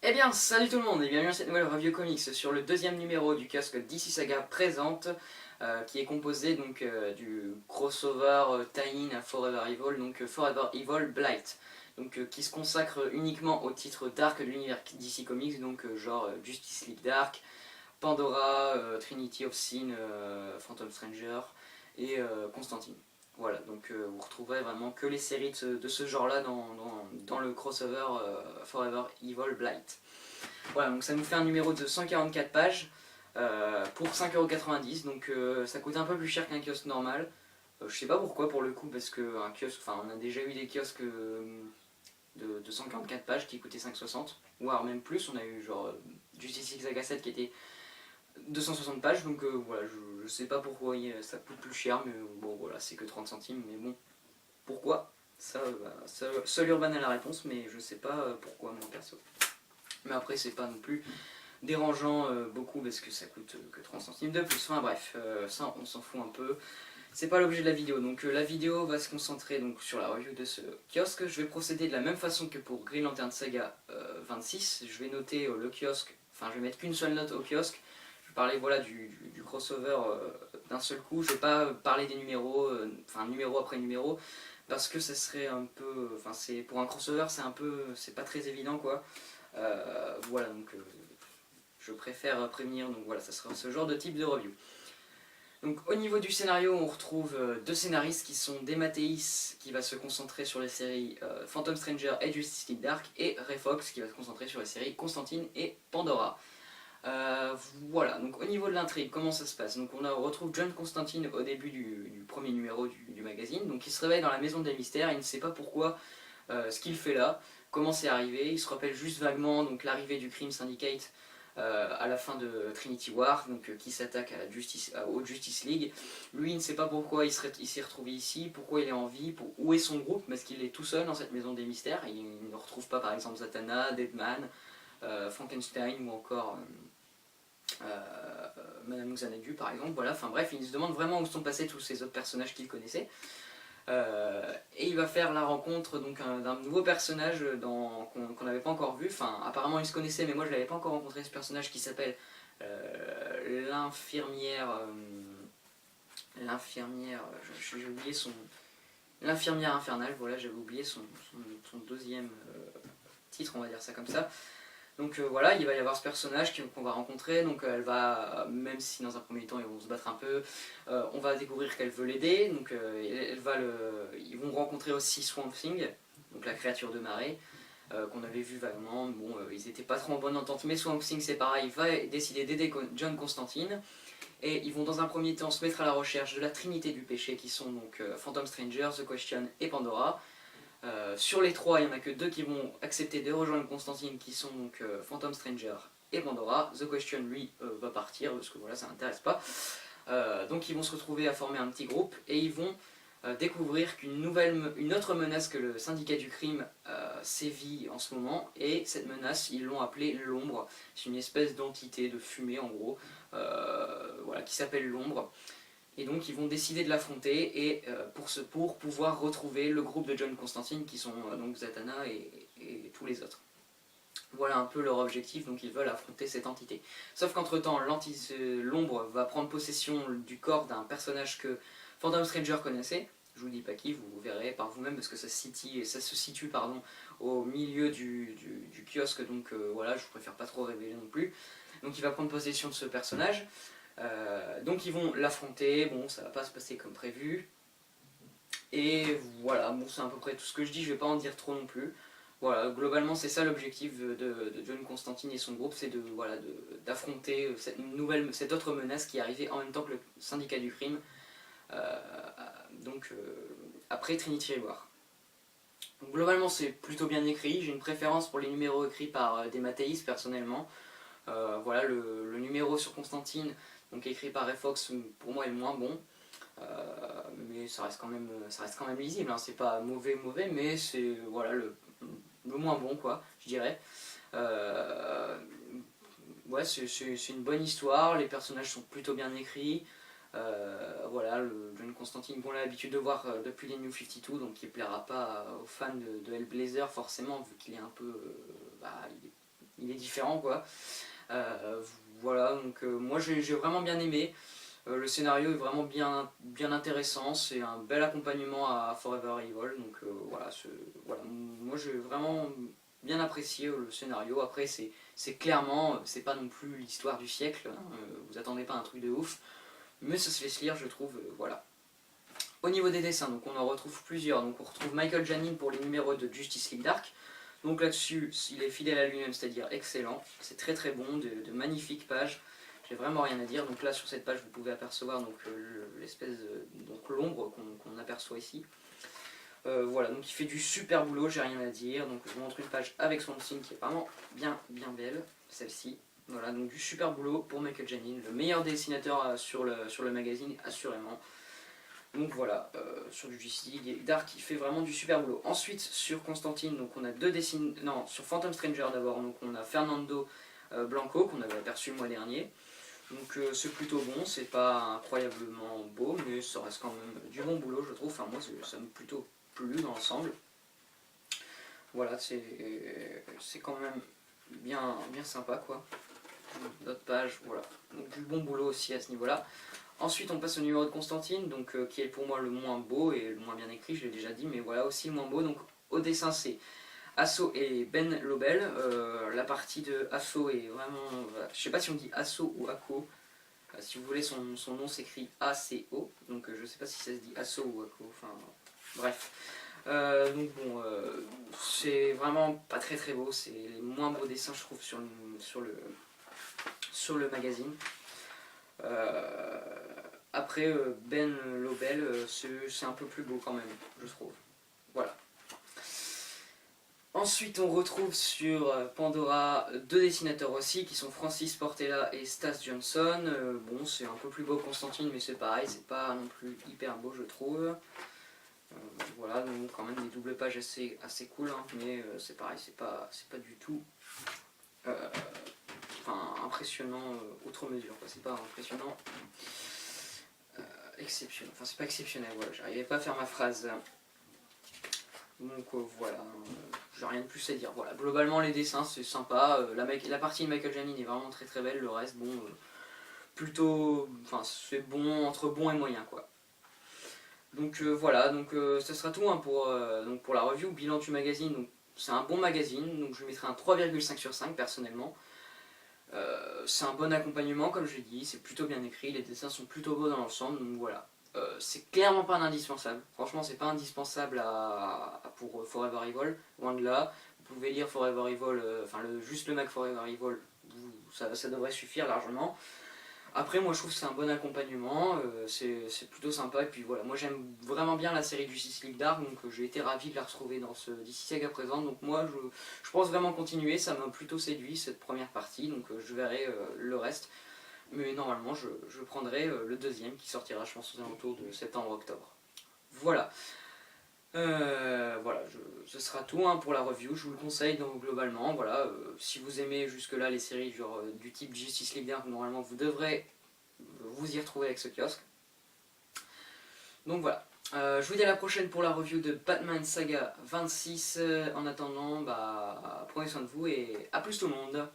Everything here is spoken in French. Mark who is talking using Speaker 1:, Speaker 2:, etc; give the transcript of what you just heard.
Speaker 1: Eh bien, salut tout le monde et bienvenue à cette nouvelle review comics sur le deuxième numéro du kiosque DC Saga présente, qui est composé donc du crossover tie-in à Forever Evil, donc Forever Evil Blight, donc qui se consacre uniquement au titre dark de l'univers DC Comics, donc genre Justice League Dark, Pandora, Trinity of Sin, Phantom Stranger et Constantine. Voilà, donc vous retrouverez vraiment que les séries de ce genre-là dans le crossover Forever Evil Blight. Voilà, donc ça nous fait un numéro de 144 pages pour 5,90€, donc ça coûte un peu plus cher qu'un kiosque normal. Je sais pas pourquoi pour le coup, parce qu'un kiosque, enfin on a déjà eu des kiosques de 144 pages qui coûtaient 5,60€, voire même plus. On a eu genre Justice League Saga 7 qui était 260 pages, donc voilà, je sais pas pourquoi ça coûte plus cher, mais bon voilà, c'est que 30 centimes, mais bon, pourquoi ça, seul Urban a la réponse, mais je sais pas pourquoi mon perso. Mais après c'est pas non plus dérangeant beaucoup parce que ça coûte que 30 centimes de plus, enfin bref, ça on s'en fout un peu. C'est pas l'objet de la vidéo, donc la vidéo va se concentrer donc, sur la review de ce kiosque. Je vais procéder de la même façon que pour Green Lantern Saga 26, je vais noter le kiosque, enfin je vais mettre qu'une seule note au kiosque. Je vais parler voilà, du crossover d'un seul coup, je vais pas parler des numéros, enfin numéro après numéro, parce que ça serait un peu, enfin c'est pour un crossover c'est un peu, c'est pas très évident quoi. Voilà donc je préfère prévenir, donc voilà ça sera ce genre de type de review. Donc au niveau du scénario, on retrouve deux scénaristes qui sont Dematteis qui va se concentrer sur les séries Phantom Stranger et Justice League Dark, et Ray Fox qui va se concentrer sur les séries Constantine et Pandora. Voilà, donc au niveau de l'intrigue, comment ça se passe? Donc on retrouve John Constantine au début du premier numéro du magazine, donc il se réveille dans la maison des mystères, il ne sait pas pourquoi, ce qu'il fait là, comment c'est arrivé, il se rappelle juste vaguement donc l'arrivée du Crime Syndicate à la fin de Trinity War, donc, qui s'attaque au Justice League. Lui, il ne sait pas pourquoi il s'est retrouvé ici, pourquoi il est en vie, où est son groupe, parce qu'il est tout seul dans cette maison des mystères. Il ne retrouve pas par exemple Zatanna, Deadman, Frankenstein ou encore Madame Xanadu par exemple. Voilà, enfin bref, il se demande vraiment où sont passés tous ces autres personnages qu'il connaissait. Et il va faire la rencontre d'un nouveau personnage qu'on n'avait pas encore vu. Enfin, apparemment il se connaissait, mais moi je l'avais pas encore rencontré, ce personnage qui s'appelle l'infirmière. L'infirmière. J'ai oublié son. L'infirmière infernale, voilà, j'avais oublié son deuxième titre, on va dire ça comme ça. Donc voilà, il va y avoir ce personnage qu'on va rencontrer, donc elle va, même si dans un premier temps ils vont se battre un peu, on va découvrir qu'elle veut l'aider, donc ils vont rencontrer aussi Swamp Thing, donc la créature de marée, qu'on avait vu vaguement. Bon, ils n'étaient pas trop en bonne entente, mais Swamp Thing c'est pareil, il va décider d'aider John Constantine, et ils vont dans un premier temps se mettre à la recherche de la trinité du péché, qui sont donc Phantom Stranger, The Question et Pandora. Sur les trois, il n'y en a que deux qui vont accepter de rejoindre Constantine, qui sont donc Phantom Stranger et Pandora. The Question, lui, va partir, parce que voilà, ça n'intéresse pas. Donc ils vont se retrouver à former un petit groupe, et ils vont découvrir une autre menace que le syndicat du crime sévit en ce moment, et cette menace, ils l'ont appelée l'ombre. C'est une espèce d'entité de fumée, en gros, voilà, qui s'appelle l'ombre. Et donc ils vont décider de l'affronter, et pour pouvoir retrouver le groupe de John Constantine, qui sont donc Zatanna et tous les autres. Voilà un peu leur objectif, donc ils veulent affronter cette entité. Sauf qu'entre temps, l'ombre va prendre possession du corps d'un personnage que Phantom Stranger connaissait. Je vous dis pas qui, vous verrez par vous-même, parce que ça se situe au milieu du kiosque, donc voilà, je préfère pas trop révéler non plus. Donc il va prendre possession de ce personnage. Donc ils vont l'affronter, bon ça va pas se passer comme prévu. Et voilà, bon c'est à peu près tout ce que je dis, je vais pas en dire trop non plus. Voilà, globalement c'est ça l'objectif de John Constantine et son groupe, c'est d'affronter cette autre menace qui est arrivée en même temps que le syndicat du crime, euh, donc après Trinity War. Donc globalement c'est plutôt bien écrit, j'ai une préférence pour les numéros écrits par Dematteis personnellement. Voilà, le numéro sur Constantine, donc écrit par Ray Fox, pour moi est moins bon. Mais ça reste quand même lisible, hein. C'est pas mauvais, mais c'est voilà, le moins bon, quoi, je dirais. Ouais, c'est une bonne histoire, les personnages sont plutôt bien écrits. Voilà, le John Constantine qu'on a l'habitude de voir depuis les New 52, donc il plaira pas aux fans de Hellblazer forcément, vu qu'il est un peu. il est différent quoi. Voilà, donc moi j'ai vraiment bien aimé. Le scénario est vraiment bien intéressant, c'est un bel accompagnement à Forever Evil, donc voilà, moi j'ai vraiment bien apprécié le scénario. Après c'est clairement, c'est pas non plus l'histoire du siècle, hein, vous attendez pas un truc de ouf, mais ça se laisse lire je trouve, voilà. Au niveau des dessins, donc on en retrouve plusieurs, donc on retrouve Michael Janin pour les numéros de Justice League Dark, donc là-dessus il est fidèle à lui-même, c'est-à-dire excellent, c'est très bon, de magnifiques pages. J'ai vraiment rien à dire, donc là sur cette page vous pouvez apercevoir l'espèce donc l'ombre qu'on aperçoit ici. Voilà, donc il fait du super boulot, j'ai rien à dire, donc je vous montre une page avec son signe qui est vraiment bien belle, celle-ci. Voilà, donc du super boulot pour Michael Janin, le meilleur dessinateur sur le magazine, assurément. Donc voilà, sur du Justice League Dark, il fait vraiment du super boulot. Ensuite, sur Constantine, donc on a sur Phantom Stranger d'abord, donc on a Fernando Blanco, qu'on avait aperçu le mois dernier. Donc c'est plutôt bon, c'est pas incroyablement beau, mais ça reste quand même du bon boulot je trouve, enfin moi ça m'a plutôt plu dans l'ensemble. Voilà, c'est quand même bien sympa quoi. D'autres pages, voilà. Donc du bon boulot aussi à ce niveau-là. Ensuite on passe au numéro de Constantine, donc qui est pour moi le moins beau et le moins bien écrit, je l'ai déjà dit, mais voilà aussi le moins beau. Donc au dessin c'est Asso et Ben Lobel. La partie de Asso est vraiment... je sais pas si on dit Asso ou Akko. Si vous voulez, son nom s'écrit A-C-O. Donc je sais pas si ça se dit Asso ou Akko. Enfin, bref. Donc bon, c'est vraiment pas très beau. C'est les moins beaux dessins, je trouve, sur le magazine. Après, Ben Lobel, c'est un peu plus beau quand même, je trouve. Voilà. Ensuite, on retrouve sur Pandora deux dessinateurs aussi, qui sont Francis Portela et Stas Johnson. Bon, c'est un peu plus beau que Constantine, mais c'est pareil, c'est pas non plus hyper beau, je trouve. Voilà, donc quand même des doubles pages assez cool, hein, mais c'est pareil, c'est pas du tout impressionnant outre mesure, c'est pas impressionnant exceptionnel, enfin c'est pas exceptionnel, voilà, j'arrivais pas à faire ma phrase. Donc voilà, j'ai rien de plus à dire. Voilà, globalement les dessins c'est sympa, la partie de Michael Janin est vraiment très belle, le reste bon, plutôt, enfin c'est bon, entre bon et moyen quoi. Donc voilà, donc ça sera tout hein, pour la review, bilan du magazine. C'est un bon magazine, donc je lui mettrai un 3,5 sur 5 personnellement. C'est un bon accompagnement comme je l'ai dit, c'est plutôt bien écrit, les dessins sont plutôt beaux dans l'ensemble, donc voilà. C'est clairement pas un indispensable, franchement c'est pas indispensable pour Forever Evil, loin de là. Vous pouvez lire Forever Evil, juste le mag Forever Evil, ça devrait suffire largement. Après moi je trouve que c'est un bon accompagnement, c'est plutôt sympa, et puis voilà, moi j'aime vraiment bien la série du Justice League Dark, donc j'ai été ravi de la retrouver dans ce DC Saga présent, donc moi je pense vraiment continuer, ça m'a plutôt séduit cette première partie, donc je verrai le reste, mais normalement je prendrai le deuxième qui sortira je pense aux alentours de septembre-octobre. Voilà. Voilà, ce sera tout hein, pour la review, je vous le conseille donc, globalement, voilà, si vous aimez jusque là les séries du type Justice League Dark, normalement vous devrez vous y retrouver avec ce kiosque. Donc voilà, je vous dis à la prochaine pour la review de Batman Saga 26, en attendant, prenez soin de vous et à plus tout le monde.